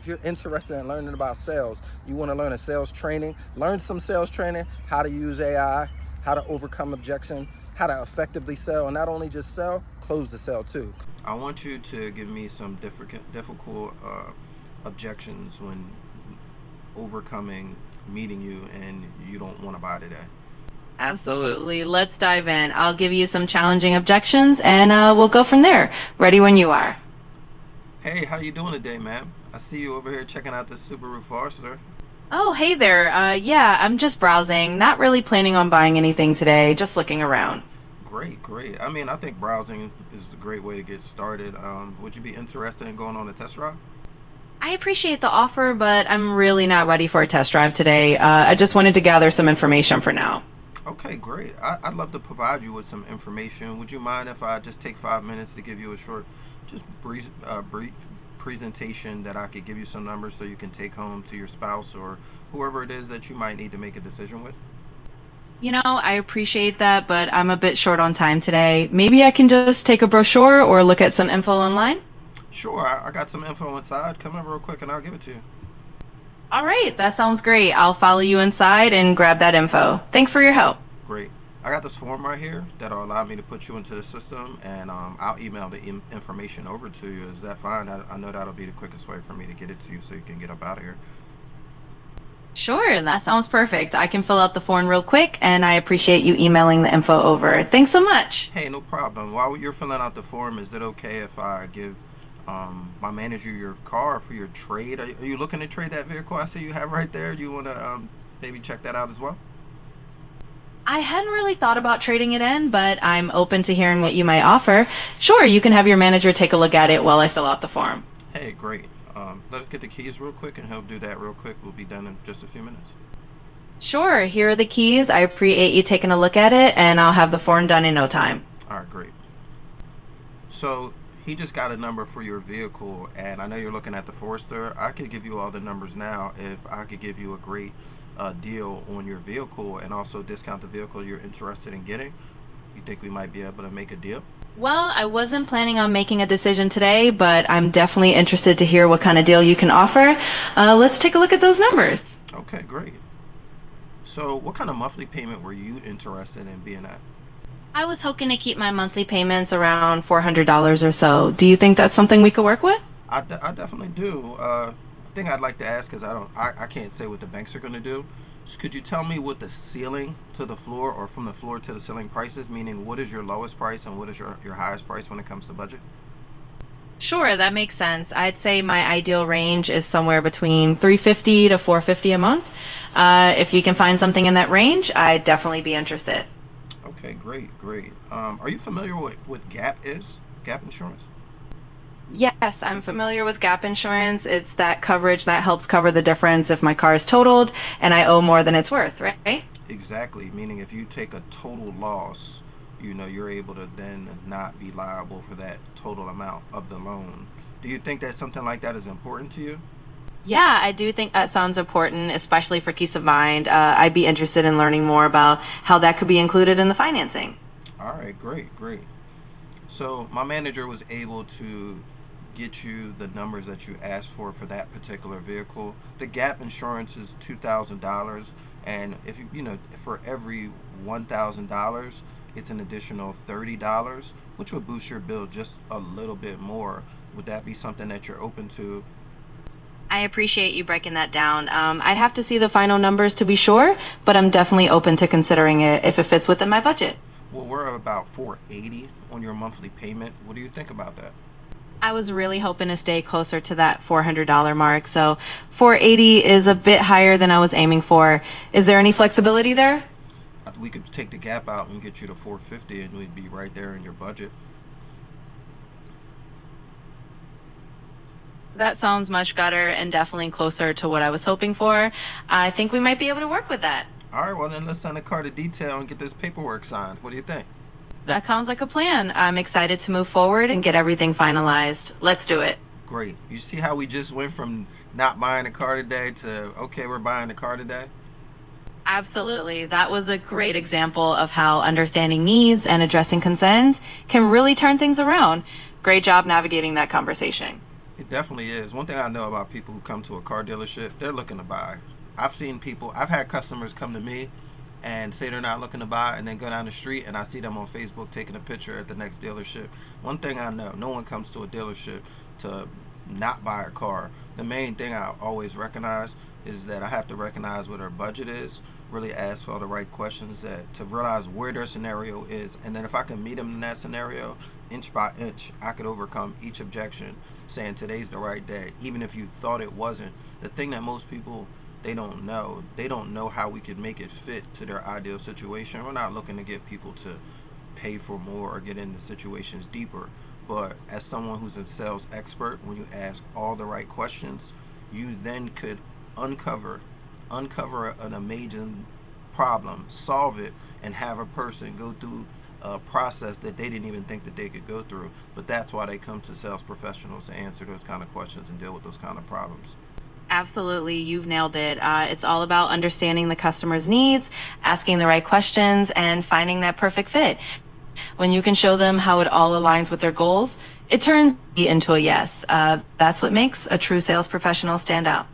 If you're interested in learning about sales, you want to learn a sales training, learn some sales training, how to use AI, how to overcome objection, how to effectively sell, and not only just sell, close the sale too. I want you to give me some difficult objections when overcoming meeting you and you don't want to buy today. Absolutely. Let's dive in. I'll give you some challenging objections and we'll go from there. Ready when you are. Hey, how you doing today, ma'am? I see you over here checking out this Subaru Forester. Oh, hey there. Yeah, I'm just browsing. Not really planning on buying anything today, just looking around. Great, great. I mean, I think browsing is a great way to get started. Would you be interested in going on a test drive? I appreciate the offer, but I'm really not ready for a test drive today. I just wanted to gather some information for now. Okay, great. I'd love to provide you with some information. Would you mind if I just take 5 minutes to give you a short, just brief presentation that I could give you some numbers so you can take home to your spouse or whoever it is that you might need to make a decision with? You know, I appreciate that, but I'm a bit short on time today. Maybe I can just take a brochure or look at some info online? Sure, I got some info inside. Come in real quick and I'll give it to you. All right, that sounds great. I'll follow you inside and grab that info. Thanks for your help. Great. I got this form right here that'll allow me to put you into the system, and I'll email the information over to you. Is that fine? I know that'll be the quickest way for me to get it to you so you can get up out of here. Sure, that sounds perfect. I can fill out the form real quick, and I appreciate you emailing the info over. Thanks so much. Hey, no problem. While you're filling out the form, is it okay if I give my manager your car for your trade? Are you looking to trade that vehicle I see you have right there? Do you want to maybe check that out as well? I hadn't really thought about trading it in, but I'm open to hearing what you might offer. Sure, you can have your manager take a look at it while I fill out the form. Hey, great. Let's get the keys real quick, and he'll do that real quick. We'll be done in just a few minutes. Sure, here are the keys. I appreciate you taking a look at it, and I'll have the form done in no time. All right, great. So he just got a number for your vehicle, and I know you're looking at the Forester. I could give you all the numbers now if I could give you a great deal on your vehicle and also discount the vehicle you're interested in getting. You think we might be able to make a deal? Well, I wasn't planning on making a decision today, but I'm definitely interested to hear what kind of deal you can offer. Let's take a look at those numbers. Okay, great. So what kind of monthly payment were you interested in being at? I was hoping to keep my monthly payments around $400 or so. Do you think that's something we could work with? I definitely do. The thing I'd like to ask is I can't say what the banks are going to do. Could you tell me what the ceiling to the floor or from the floor to the ceiling price is? Meaning, what is your lowest price and what is your highest price when it comes to budget? Sure, that makes sense. I'd say my ideal range is somewhere between $350 to $450 a month. If you can find something in that range, I'd definitely be interested. Okay, great, great. Are you familiar with what GAP is? GAP insurance? Yes, I'm familiar with gap insurance. It's that coverage that helps cover the difference if my car is totaled and I owe more than it's worth, right? Exactly, meaning if you take a total loss, you're able to then not be liable for that total amount of the loan. Do you think that something like that is important to you? Yeah, I do think that sounds important, especially for peace of mind. I'd be interested in learning more about how that could be included in the financing. All right, great, great. So my manager was able to get you the numbers that you asked for that particular vehicle. The gap insurance is $2,000, and if for every $1,000, it's an additional $30, which would boost your bill just a little bit more. Would that be something that you're open to? I appreciate you breaking that down. I'd have to see the final numbers to be sure, but I'm definitely open to considering it if it fits within my budget. Well, we're about $480 on your monthly payment. What do you think about that? I was really hoping to stay closer to that $400 mark, so $480 is a bit higher than I was aiming for. Is there any flexibility there? We could take the gap out and get you to $450, and we'd be right there in your budget. That sounds much better and definitely closer to what I was hoping for. I think we might be able to work with that. All right, well then let's send the car to detail and get this paperwork signed. What do you think? That sounds like a plan. I'm excited to move forward and get everything finalized. Let's do it. Great. You see how we just went from not buying a car today to, okay, we're buying a car today? Absolutely. That was a great example of how understanding needs and addressing concerns can really turn things around. Great job navigating that conversation. definitely is. One thing I know about people who come to a car dealership, they're looking to buy. I've had customers come to me and say they're not looking to buy, and then go down the street and I see them on Facebook taking a picture at the next dealership. One thing I know, no one comes to a dealership to not buy a car. The main thing I always recognize is that I have to recognize what their budget is, really ask all the right questions to realize where their scenario is, and then if I can meet them in that scenario, inch by inch, I could overcome each objection, saying today's the right day, even if you thought it wasn't. The thing that most people, they don't know how we can make it fit to their ideal situation. We're not looking to get people to pay for more or get into situations deeper, but as someone who's a sales expert, when you ask all the right questions, you then could uncover an amazing problem, solve it, and have a person go through a process that they didn't even think that they could go through. But that's why they come to sales professionals to answer those kind of questions and deal with those kind of problems. Absolutely, you've nailed it. It's all about understanding the customer's needs, asking the right questions, and finding that perfect fit. When you can show them how it all aligns with their goals, it turns into a yes. That's what makes a true sales professional stand out.